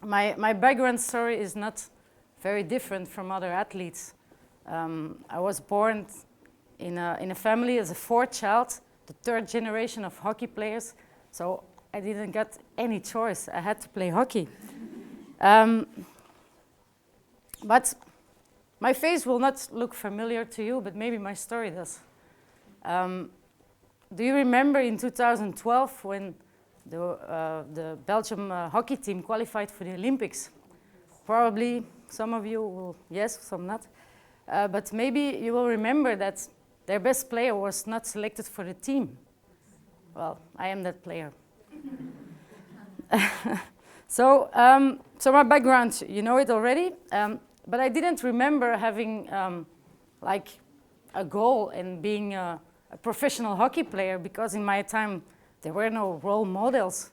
My background story is not very different from other athletes. I was born in a family as a fourth child, the third generation of hockey players, so I didn't get any choice. I had to play hockey. But my face will not look familiar to you, but maybe my story does. Do you remember in 2012 when the Belgium hockey team qualified for the Olympics? Probably some of you will, yes, some not. But maybe you will remember that their best player was not selected for the team. Well, I am that player. So my background, you know it already. But I didn't remember having like a goal and being a professional hockey player, because in my time there were no role models.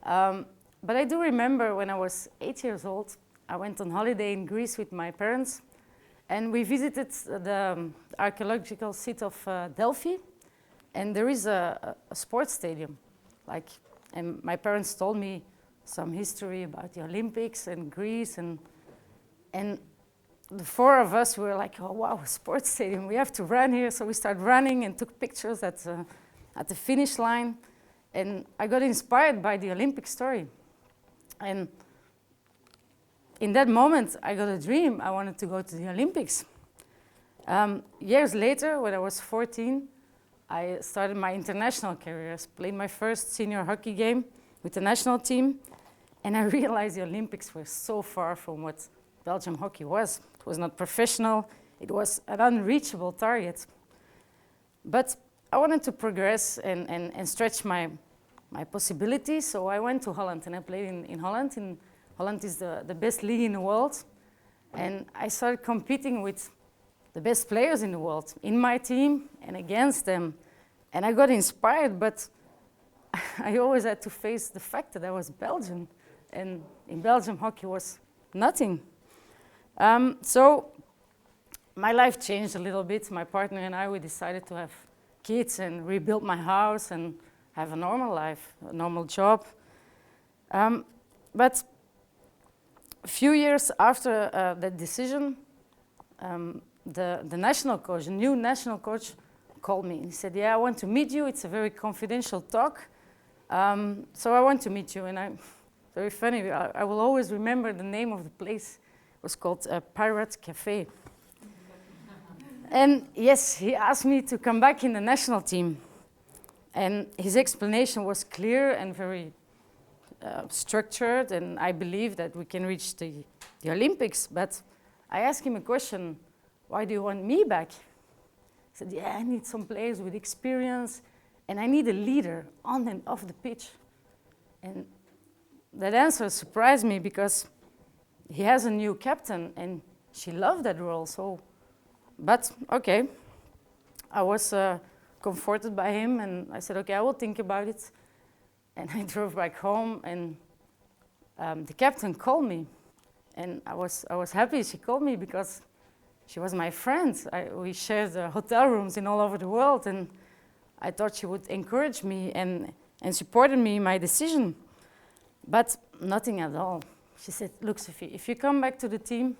But I do remember when I was 8 years old, I went on holiday in Greece with my parents, and we visited the archaeological site of Delphi, and there is a sports stadium. And my parents told me some history about the Olympics and Greece, and the four of us were like, oh wow, a sports stadium, we have to run here. So we started running and took pictures at the finish line. And I got inspired by the Olympic story. And in that moment, I got a dream. I wanted to go to the Olympics. Years later, when I was 14, I started my international career. I played my first senior hockey game with the national team. And I realized the Olympics were so far from what Belgium hockey was. It was not professional. It was an unreachable target. But I wanted to progress and stretch my possibilities, so I went to Holland and I played in Holland. Holland is the best league in the world. And I started competing with the best players in the world, in my team and against them. And I got inspired, but I always had to face the fact that I was Belgian. And in Belgium, hockey was nothing. So my life changed a little bit. My partner and I, we decided to have kids and rebuild my house and have a normal life, a normal job. But a few years after that decision, the national coach, the new national coach, called me and he said, yeah, I want to meet you. It's a very confidential talk. So I want to meet you. And very funny, I will always remember the name of the place. It was called Pirate Cafe. And yes, he asked me to come back in the national team. And his explanation was clear and very structured, and I believe that we can reach the Olympics. But I asked him a question, why do you want me back? He said, yeah, I need some players with experience, and I need a leader on and off the pitch. And that answer surprised me, because he has a new captain, and she loved that role. But okay, I was comforted by him, and I said, okay, I will think about it. And I drove back home, and the captain called me, and I was happy she called me, because she was my friend. We shared hotel rooms in all over the world, and I thought she would encourage me and supported me in my decision. But nothing at all. She said, look, Sofie, if you come back to the team,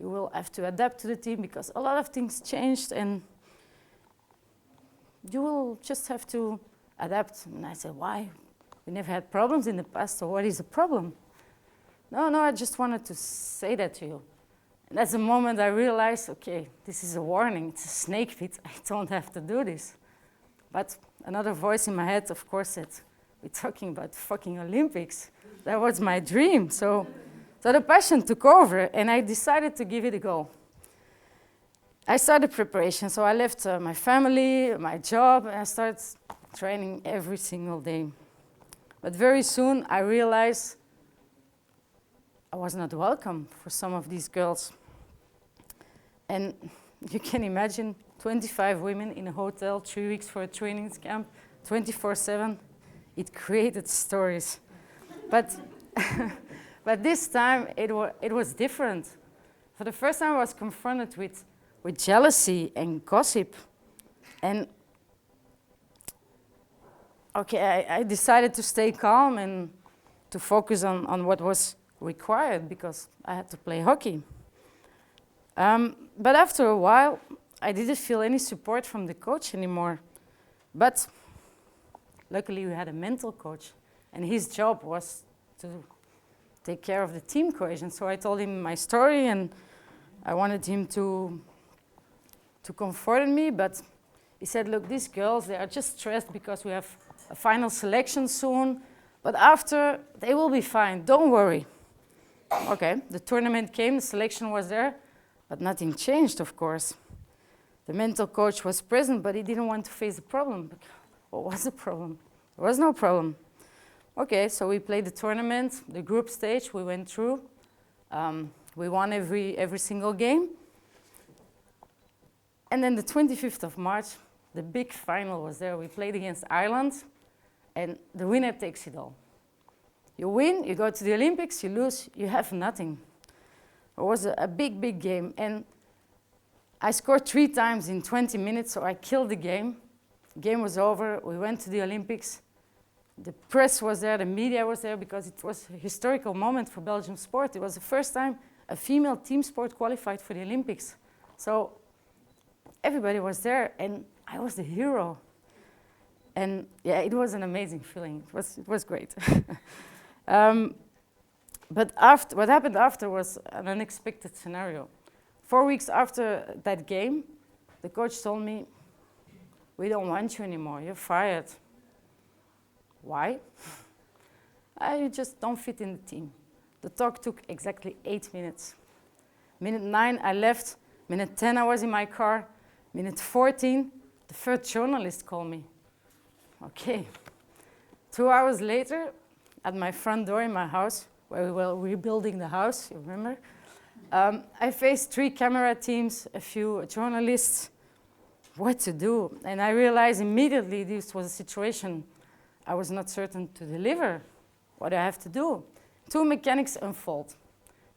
you will have to adapt to the team, because a lot of things changed, and you will just have to adapt. And I said, why? We never had problems in the past, so what is the problem? No, I just wanted to say that to you. And that's the moment I realized, okay, this is a warning, it's a snake pit, I don't have to do this. But another voice in my head, of course, said, we're talking about fucking Olympics. That was my dream. So the passion took over, and I decided to give it a go. I started preparation, so I left my family, my job, and I started training every single day. But very soon I realized I was not welcome for some of these girls. And you can imagine 25 women in a hotel, 3 weeks for a training camp, 24/7. It created stories. But this time it was different. For the first time I was confronted with jealousy and gossip. And okay, I decided to stay calm and to focus on what was required because I had to play hockey. But after a while, I didn't feel any support from the coach anymore. But luckily, we had a mental coach, and his job was to take care of the team cohesion. So I told him my story, and I wanted him to comfort me, but he said, look, these girls, they are just stressed because we have a final selection soon, but after, they will be fine, don't worry. Okay, the tournament came, the selection was there, but nothing changed, of course. The mental coach was present, but he didn't want to face the problem. What was the problem? There was no problem. Okay, so we played the tournament, the group stage, we went through. We won every single game. And then the 25th of March, the big final was there. We played against Ireland, and the winner takes it all. You win, you go to the Olympics, you lose, you have nothing. It was a big, big game. And I scored 3 times in 20 minutes, so I killed the game. The game was over, we went to the Olympics. The press was there, the media was there, because it was a historical moment for Belgian sport. It was the first time a female team sport qualified for the Olympics. So everybody was there, and I was the hero. And yeah, it was an amazing feeling. It was great. But what happened after was an unexpected scenario. 4 weeks after that game, the coach told me, we don't want you anymore, you're fired. Why? You just don't fit in the team. The talk took exactly 8 minutes. Minute 9, I left. Minute 10, I was in my car. Minute 14, the first journalist called me. Okay. 2 hours later, at my front door in my house, where we were rebuilding the house, you remember? I faced 3 camera teams, a few journalists. What to do? And I realized immediately this was a situation I was not certain to deliver. What do I have to do? 2 mechanics unfold.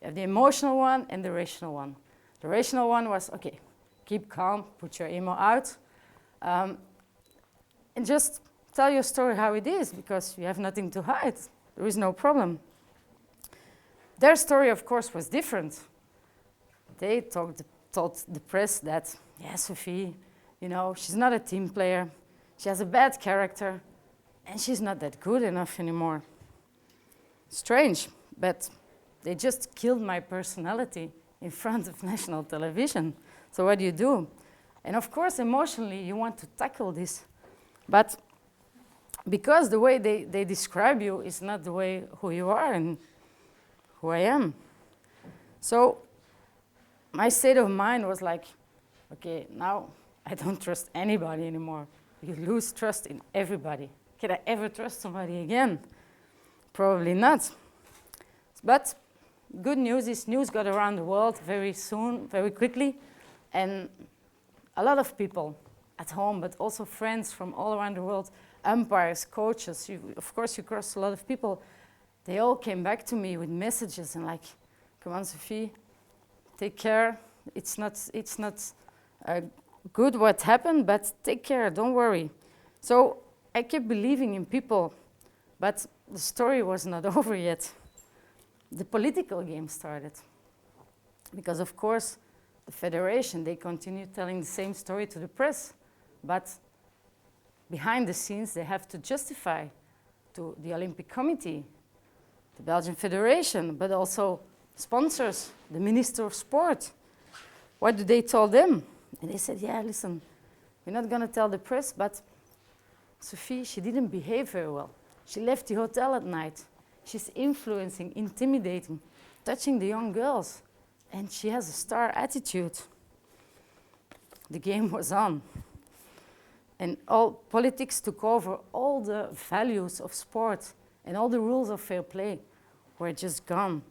You have the emotional one and the rational one. The rational one was, okay, keep calm, put your emo out, and just tell your story how it is, because you have nothing to hide. There is no problem. Their story, of course, was different. They told the press that, yeah, Sofie, you know, she's not a team player, she has a bad character, and she's not that good enough anymore. Strange, but they just killed my personality in front of national television. So what do you do? And of course, emotionally, you want to tackle this. But because the way they describe you is not the way who you are and who I am. So my state of mind was like, okay, now I don't trust anybody anymore. You lose trust in everybody. Can I ever trust somebody again? Probably not. But good news is news got around the world very soon, very quickly. And a lot of people at home, but also friends from all around the world, umpires, coaches, of course you cross a lot of people, they all came back to me with messages and like, come on, Sofie, take care. It's not good what happened, but take care, don't worry. So I kept believing in people, but the story was not over yet. The political game started. Because of course, the federation, they continued telling the same story to the press, but behind the scenes, they have to justify to the Olympic Committee, the Belgian Federation, but also sponsors, the Minister of Sport. What did they tell them? And they said, yeah, listen, we're not going to tell the press, but Sofie, she didn't behave very well. She left the hotel at night. She's influencing, intimidating, touching the young girls. And she has a star attitude. The game was on. And all politics took over. All the values of sport and all the rules of fair play were just gone.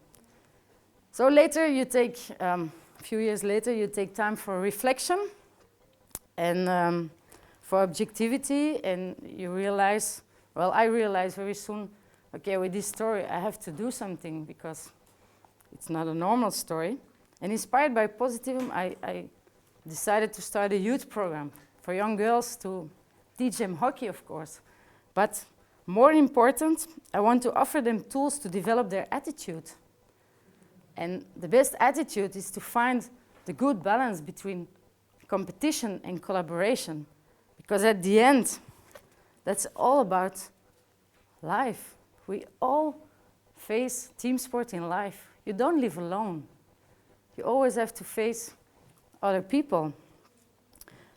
So later you take, a few years later, you take time for reflection and for objectivity, and you realize, well, I realized very soon, okay, with this story, I have to do something because it's not a normal story. And inspired by positivism, I decided to start a youth program for young girls to teach them hockey, of course. But more important, I want to offer them tools to develop their attitude. And the best attitude is to find the good balance between competition and collaboration. Because at the end, that's all about life. We all face team sport in life. You don't live alone. You always have to face other people.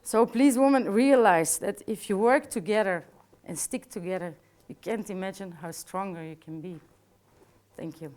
So please, women, realize that if you work together and stick together, you can't imagine how stronger you can be. Thank you.